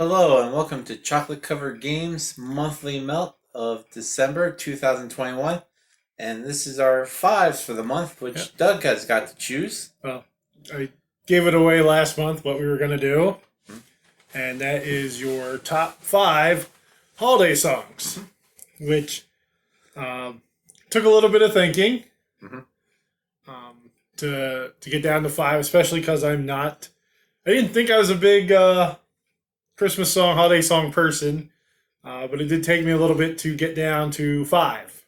Hello and welcome to Chocolate Covered Games Monthly Melt of December 2021. And this is our fives for the month, which Yep. Doug has got to choose. Well, I gave it away last month what we were going to do, and that is your top 5 holiday songs, which took a little bit of thinking Mhm. to get down to 5, especially because I didn't think I was a big Christmas song, holiday song person, but it did take me a little bit to get down to 5.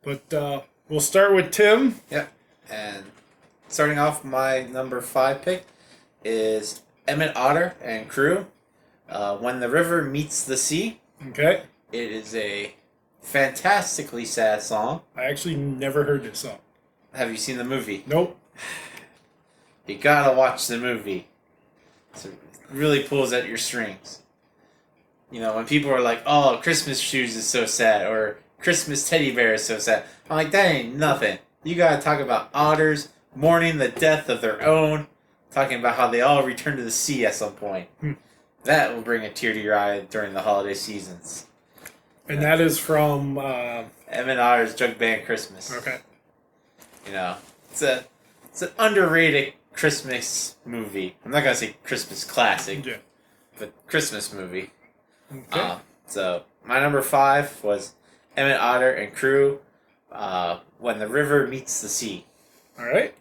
But we'll start with Tim. Yep. And starting off, my number 5 pick is Emmett Otter and Crew, When the River Meets the Sea. Okay. It is a fantastically sad song. I actually never heard this song. Have you seen the movie? Nope. You gotta watch the movie. It really pulls at your strings. You know, when people are like, oh, Christmas shoes is so sad, or Christmas teddy bear is so sad. I'm like, that ain't nothing. You gotta talk about otters mourning the death of their own, talking about how they all return to the sea at some point. That will bring a tear to your eye during the holiday seasons. And that is from... Emmett Otter's Jug Band Christmas. Okay. You know, it's an underrated Christmas movie. I'm not gonna say Christmas classic, Yeah. but Christmas movie. Okay. So my number 5 was Emmett Otter and Crew, When the River Meets the Sea. All right.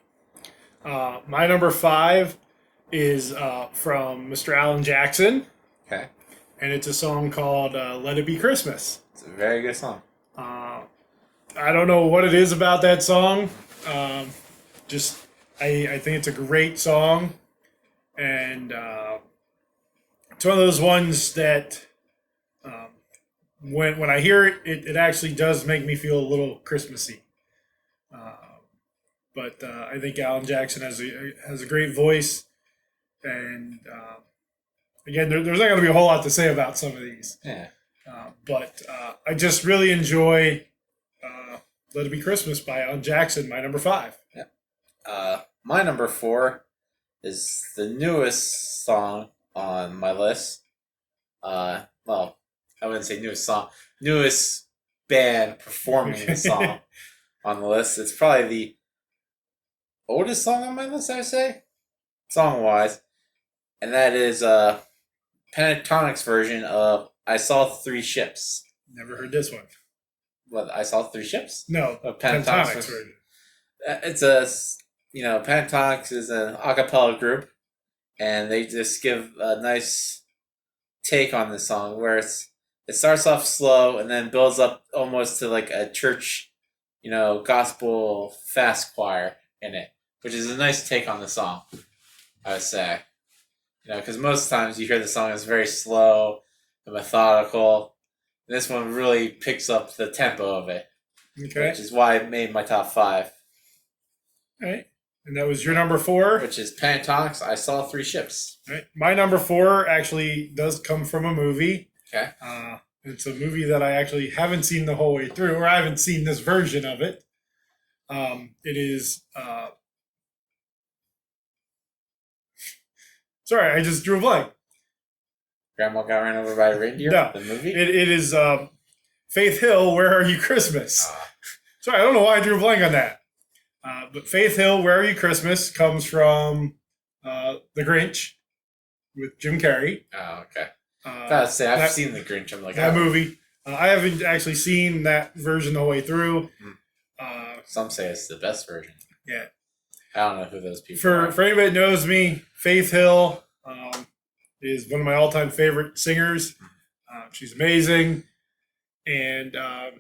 My number 5 is from Mr. Alan Jackson, Okay, and it's a song called Let It Be Christmas. it's a very good song. I don't know what it is about that song. I think it's a great song, and it's one of those ones that when I hear it, it actually does make me feel a little Christmassy. But I think Alan Jackson has a great voice, and again, there's not going to be a whole lot to say about some of these. Yeah. But I just really enjoy Let It Be Christmas by Alan Jackson, my number 5. My number 4 is the newest song on my list. Well, I wouldn't say newest song, newest band performing the song on the list. It's probably the oldest song on my list, I would say, song-wise. And that is Pentatonic's version of I Saw Three Ships. Never heard this one. What, I Saw Three Ships? No, Pentatonic's Pentatonix version. It's Pentatonics is an a cappella group, and they just give a nice take on the song where it starts off slow and then builds up almost to like a church, gospel fast choir in it, which is a nice take on the song, I would say. Because most times you hear the song is very slow and methodical. This one really picks up the tempo of it, Okay. which is why it made my top 5. All right. And that was your number 4. Which is Pentatonics, I Saw Three Ships. All right. My number 4 actually does come from a movie. Okay. It's a movie that I actually haven't seen the whole way through, or I haven't seen this version of it. It is... Sorry, I just drew a blank. Grandma Got Ran Over by a Reindeer? No. The movie? It is Faith Hill, Where Are You Christmas? Sorry, I don't know why I drew a blank on that. But Faith Hill, Where Are You Christmas comes from The Grinch with Jim Carrey. Oh, okay. I've seen The Grinch. I'm like, that movie. I haven't actually seen that version the whole way through. Some say it's the best version. Yeah. I don't know who those people are. For anybody that knows me, Faith Hill is one of my all-time favorite singers. She's amazing. And I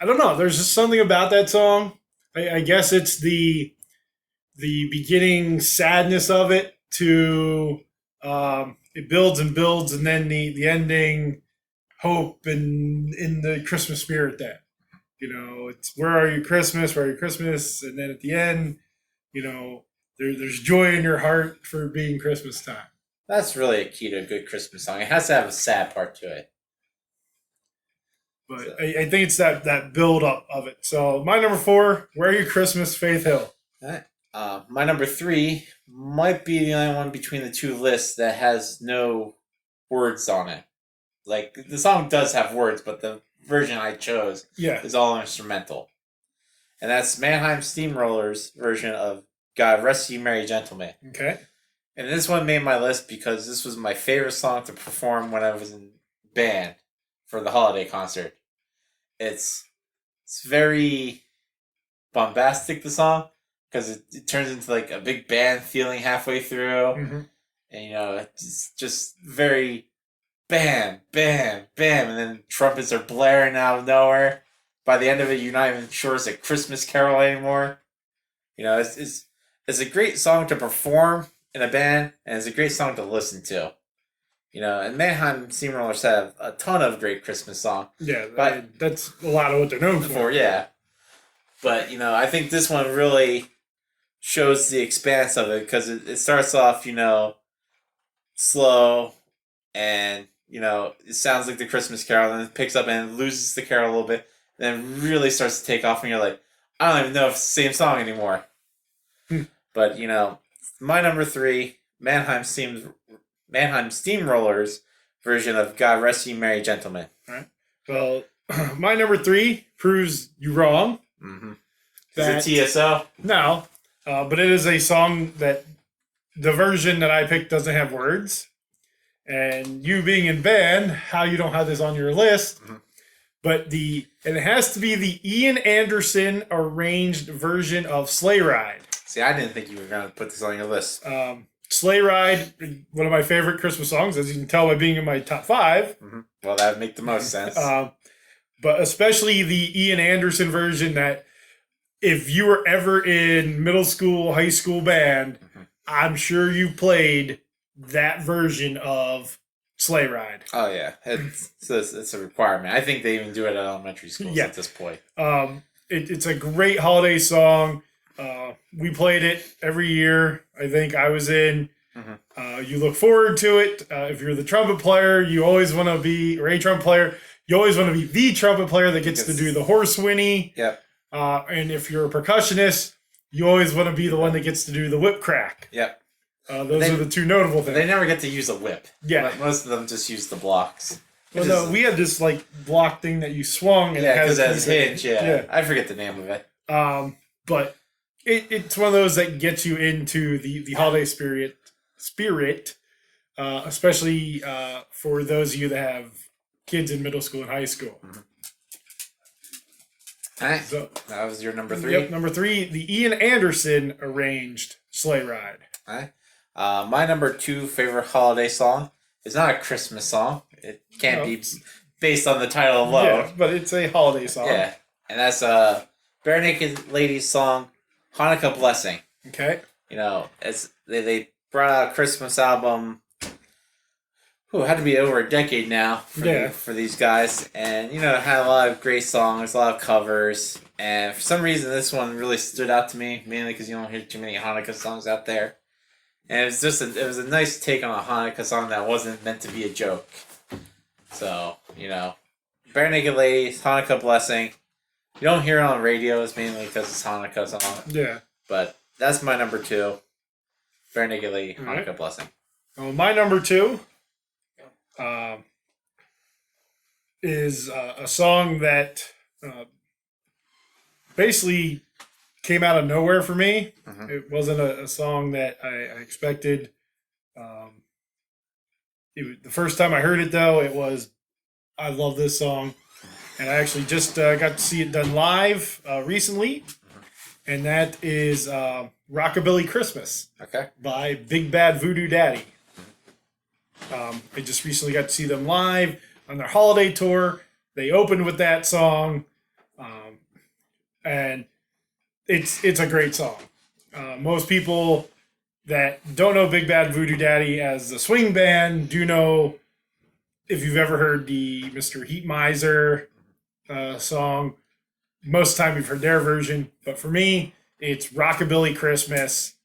don't know. There's just something about that song. I guess it's the beginning sadness of it to it builds and builds, and then the ending hope and in the Christmas spirit. That it's Where Are You Christmas, Where Are You Christmas, and then at the end, there's joy in your heart for being Christmas time. That's really a key to a good Christmas song. It has to have a sad part to it. But so. I think it's that build up of it. So my number 4, Where Are You Christmas, Faith Hill. All right. My number 3 might be the only one between the two lists that has no words on it. Like, the song does have words, but the version I chose is all instrumental. And that's Mannheim Steamrollers' version of God Rest Ye Merry Gentlemen. Okay. And this one made my list because this was my favorite song to perform when I was in band for the holiday concert. It's very bombastic, the song, because it turns into like a big band feeling halfway through. Mm-hmm. And, it's just very bam, bam, bam, and then trumpets are blaring out of nowhere. By the end of it, you're not even sure it's a Christmas carol anymore. It's a great song to perform in a band, and it's a great song to listen to. And Mannheim Steamrollers have a ton of great Christmas songs. Yeah, but that's a lot of what they're known for. Yeah. But, I think this one really shows the expanse of it, because it starts off, slow, and, it sounds like the Christmas carol, and then it picks up and loses the carol a little bit, and then really starts to take off, and you're like, I don't even know if it's the same song anymore. But, my number 3, Mannheim Steamrollers version of God Rest Ye Merry Gentlemen. All right. Well, my number 3 proves you wrong. Mm-hmm. Is it TSO? No, but it is a song that the version that I picked doesn't have words. And you being in band, how you don't have this on your list, but it has to be the Ian Anderson arranged version of Sleigh Ride. See, I didn't think you were going to put this on your list. Sleigh Ride, one of my favorite Christmas songs, as you can tell by being in my top 5. Mm-hmm. Well, that would make the most sense. But especially the Ian Anderson version, that if you were ever in middle school, high school band, I'm sure you played that version of Sleigh Ride. Oh, yeah. It's a requirement. I think they even do it at elementary schools at this point. It's a great holiday song. We played it every year. I think I was in. You look forward to it. If you're the trumpet player, you always want to be, or a trumpet player, you always want to be the trumpet player that gets to do the horse whinny. Yep. And if you're a percussionist, you always want to be the one that gets to do the whip crack. Yep. Those are the two notable things. They never get to use a whip. Yeah. Most of them just use the blocks. Well, no, we had this block thing that you swung. And because it has a hinge. Yeah. I forget the name of it. But it's one of those that gets you into the holiday spirit, especially for those of you that have kids in middle school and high school. All right. So that was your number 3? Yep, number 3, the Ian Anderson arranged Sleigh Ride. All right. My number 2 favorite holiday song is not a Christmas song. It can't be based on the title alone. Yeah, but it's a holiday song. Yeah. And that's Bare Naked Ladies' song, Hanukkah Blessing. Okay. As they brought out a Christmas album. It had to be over a decade now for these guys. And, it had a lot of great songs, a lot of covers. And for some reason, this one really stood out to me, mainly because you don't hear too many Hanukkah songs out there. And it was a nice take on a Hanukkah song that wasn't meant to be a joke. So, Bare Naked Ladies, Hanukkah Blessing. You don't hear it on radios, mainly because it's Hanukkah song. Yeah. But that's my number 2. Bare Naked Lady, Hanukkah Blessing. Well, my number 2 is a song that basically came out of nowhere for me. It wasn't a song that I expected. The first time I heard it, though, I love this song. And I actually just got to see it done live recently. And that is Rockabilly Christmas by Big Bad Voodoo Daddy. I just recently got to see them live on their holiday tour. They opened with that song. And it's a great song. Most people that don't know Big Bad Voodoo Daddy as the swing band do know, if you've ever heard the Mr. Heat Miser song. Most of the time you've heard their version. But for me, it's Rockabilly Christmas.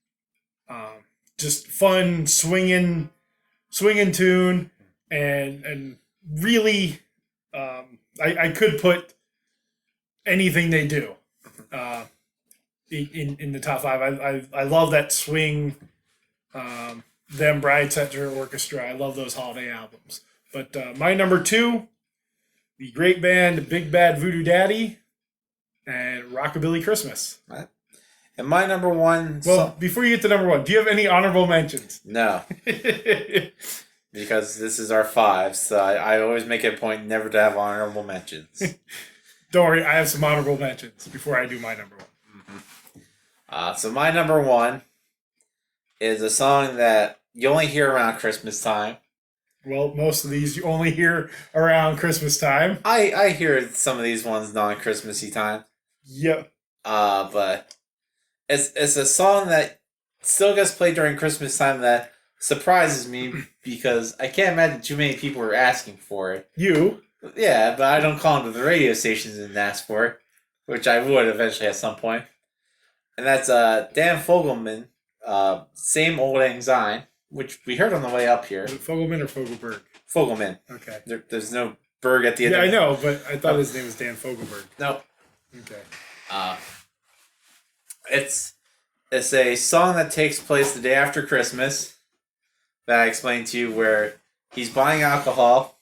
Just fun, swinging tune. And really, I could put anything they do in the top 5. I love that swing them Bride Center Orchestra. I love those holiday albums. But my number 2, the great band Big Bad Voodoo Daddy and Rockabilly Christmas. Right. And my number 1... Well, before you get to number 1, do you have any honorable mentions? No. Because this is our 5, so I always make it a point never to have honorable mentions. Don't worry, I have some honorable mentions before I do my number 1. So my number 1 is a song that you only hear around Christmas time. Well, most of these you only hear around Christmas time. I hear some of these ones non-Christmassy time. Yep. But it's a song that still gets played during Christmas time that surprises me because I can't imagine too many people are asking for it. You? Yeah, but I don't call into the radio stations and ask for it, which I would eventually at some point. And that's Dan Fogelman, Same Old Lang Syne, which we heard on the way up here. Is it Fogelman or Fogelberg? Fogelman. Okay. There's no Berg at the end. Yeah, I know, but I thought his name was Dan Fogelberg. No. Okay. It's a song that takes place the day after Christmas that I explained to you, where he's buying alcohol.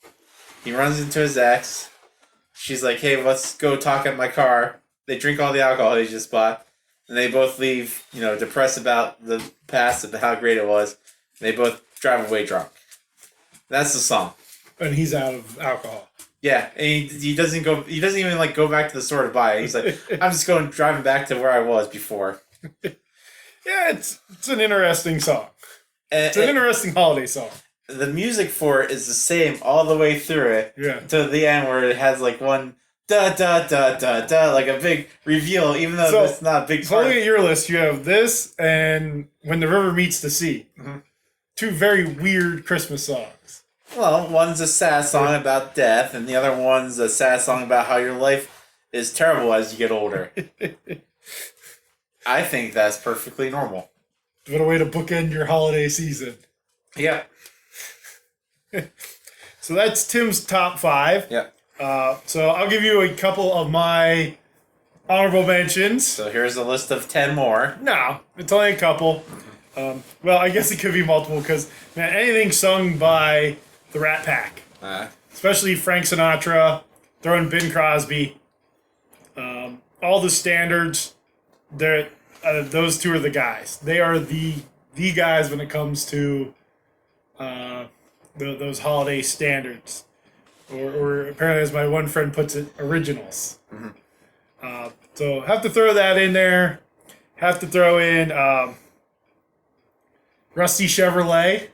He runs into his ex. She's like, "Hey, let's go talk at my car." They drink all the alcohol they just bought, and they both leave, depressed about the past, about how great it was. They both drive away drunk. That's the song. And he's out of alcohol. Yeah, and he doesn't go. He doesn't even go back to the store to buy it. He's like, "I'm just driving back to where I was before." Yeah, it's an interesting song. It's an interesting holiday song. The music for it is the same all the way through it. Yeah. To the end where it has one da da da da da, like a big reveal, even though it's not a big So part. looking at your list, you have this and When the River Meets the Sea. Mm-hmm. 2 very weird Christmas songs. Well, one's a sad song about death, and the other one's a sad song about how your life is terrible as you get older. I think that's perfectly normal. What a way to bookend your holiday season. Yeah. So that's Tim's top 5. Yeah. So I'll give you a couple of my honorable mentions. So here's a list of 10 more. No, it's only a couple. Well, I guess it could be multiple because, man, anything sung by the Rat Pack, especially Frank Sinatra, throw in Bing Crosby, all the standards, those 2 are the guys. They are the guys when it comes to those holiday standards. Or apparently, as my one friend puts it, originals. Mm-hmm. So have to throw that in there. Have to throw in Rusty Chevrolet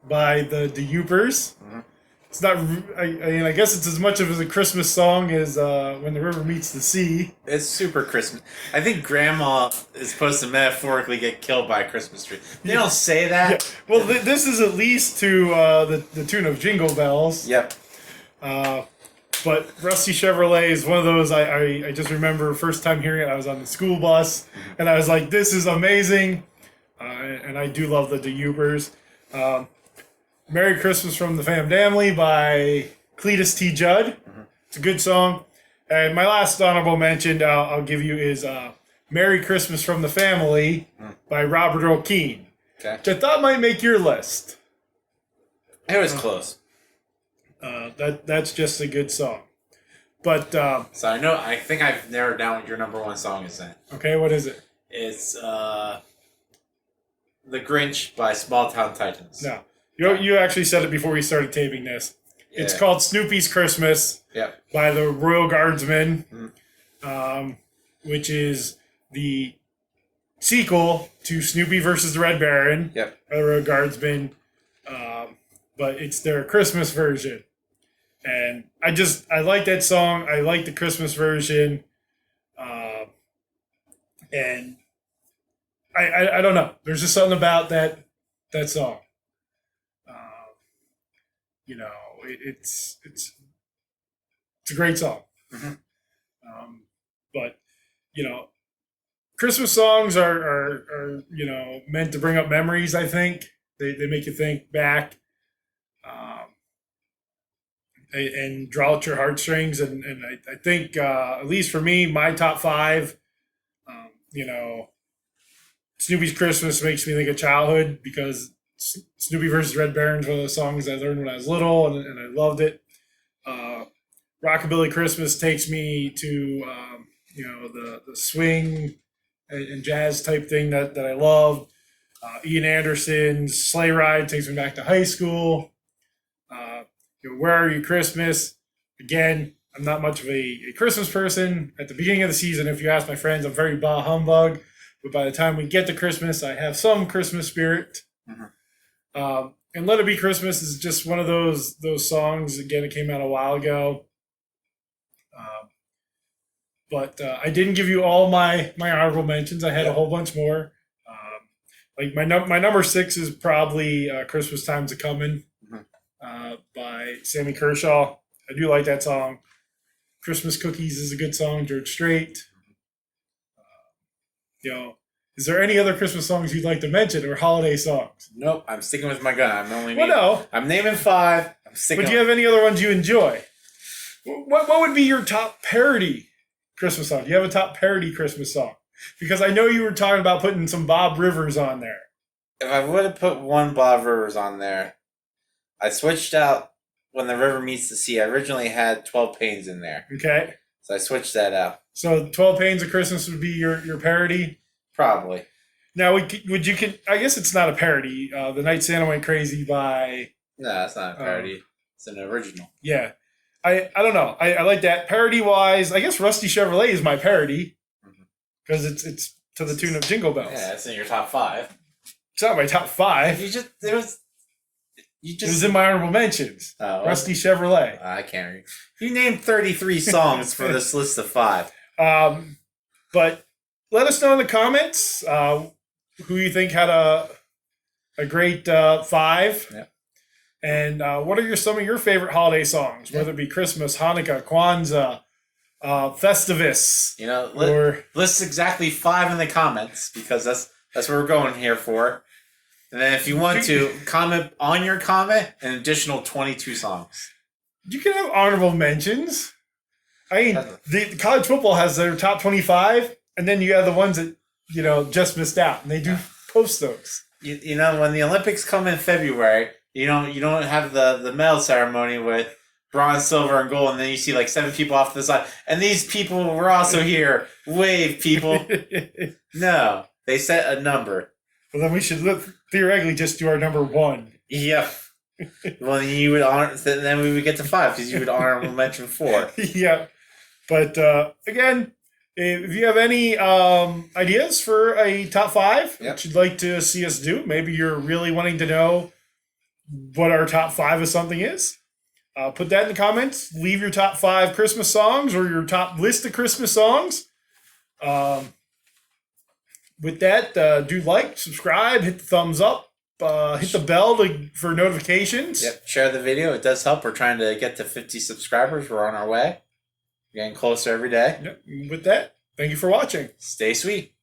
by the Youpers. Mm-hmm. It's not. I guess it's as much of a Christmas song as When the River Meets the Sea. It's super Christmas. I think Grandma is supposed to metaphorically get killed by a Christmas tree. They don't say that. Yeah. Well, this is at least to the tune of Jingle Bells. Yep. But Rusty Chevrolet is one of those I just remember first time hearing it. I was on the school bus, and I was like, "This is amazing," and I do love the Youpers. "Merry Christmas from the Famdamly" by Cletus T. Judd. Mm-hmm. It's a good song. And my last honorable mention I'll give you is "Merry Christmas from the Family" by Robert Earl Keen, which I thought might make your list. It was close. That's just a good song. But so I think I've narrowed down what your number 1 song is then. Okay, what is it? It's The Grinch by Small Town Titans. No. You actually said it before we started taping this. Yeah. It's called Snoopy's Christmas by the Royal Guardsmen, which is the sequel to Snoopy versus the Red Baron, the Royal Guardsmen, but it's their Christmas version. And I like that song. I like the Christmas version. And I don't know. There's just something about that song. It's a great song. Mm-hmm. But Christmas songs are meant to bring up memories. I think they make you think back, and draw out your heartstrings. And I think at least for me, my top 5, Snoopy's Christmas makes me think of childhood because Snoopy versus Red Baron's one of those songs I learned when I was little, and I loved it. Rockabilly Christmas takes me to the swing and jazz type thing that I love. Ian Anderson's Sleigh Ride takes me back to high school. Where Are You Christmas? Again, I'm not much of a Christmas person. At the beginning of the season, if you ask my friends, I'm very bah humbug. But by the time we get to Christmas, I have some Christmas spirit. Mm-hmm. And Let It Be Christmas is just one of those songs. Again, it came out a while ago. But I didn't give you all my honorable mentions. I had a whole bunch more. Like my number 6 is probably Christmas Time's a Comin' by Sammy Kershaw. I do like that song. Christmas Cookies is a good song, George Strait. Is there any other Christmas songs you'd like to mention or holiday songs? Nope, I'm sticking with my gun. I'm naming 5. I'm sticking. But do you have any other ones you enjoy? What would be your top parody Christmas song? Do you have a top parody Christmas song? Because I know you were talking about putting some Bob Rivers on there. If I would have put one Bob Rivers on there, I switched out When the River Meets the Sea. I originally had 12 Pains in there. Okay. So I switched that out. So 12 Pains of Christmas would be your parody? Probably. Now, I guess it's not a parody. The Night Santa Went Crazy by... No, that's not a parody. It's an original. Yeah. I don't know. I like that. Parody-wise, I guess Rusty Chevrolet is my parody. Because it's to the tune of Jingle Bells. Yeah, it's in your top 5. It's not my top 5. It was in my honorable mentions. Oh, Rusty Chevrolet. I can't read. You named 33 songs for this list of 5. But let us know in the comments who you think had a great 5. Yeah. And what are some of your favorite holiday songs, whether it be Christmas, Hanukkah, Kwanzaa, Festivus. List exactly 5 in the comments, because that's what we're going here for. And then if you want to comment on your comment, an additional 22 songs. You can have honorable mentions. I mean, the college football has their top 25, and then you have the ones that just missed out, and they do post those. When the Olympics come in February, you don't have the medal ceremony with bronze, silver, and gold, and then you see like 7 people off to the side, and these people were also here. Wave, people. No, they set a number. Well, then we should theoretically just do our number 1. Yep. Well, you would honor. Then we would get to 5 because you would honorable mention 4. Yeah, but again, if you have any ideas for a top 5 that you'd like to see us do, maybe you're really wanting to know what our top 5 of something is. Put that in the comments. Leave your top 5 Christmas songs or your top list of Christmas songs. With that, do subscribe, hit the thumbs up, hit the bell for notifications. Yep, share the video. It does help. We're trying to get to 50 subscribers. We're on our way. We're getting closer every day. Yep. With that, thank you for watching. Stay sweet.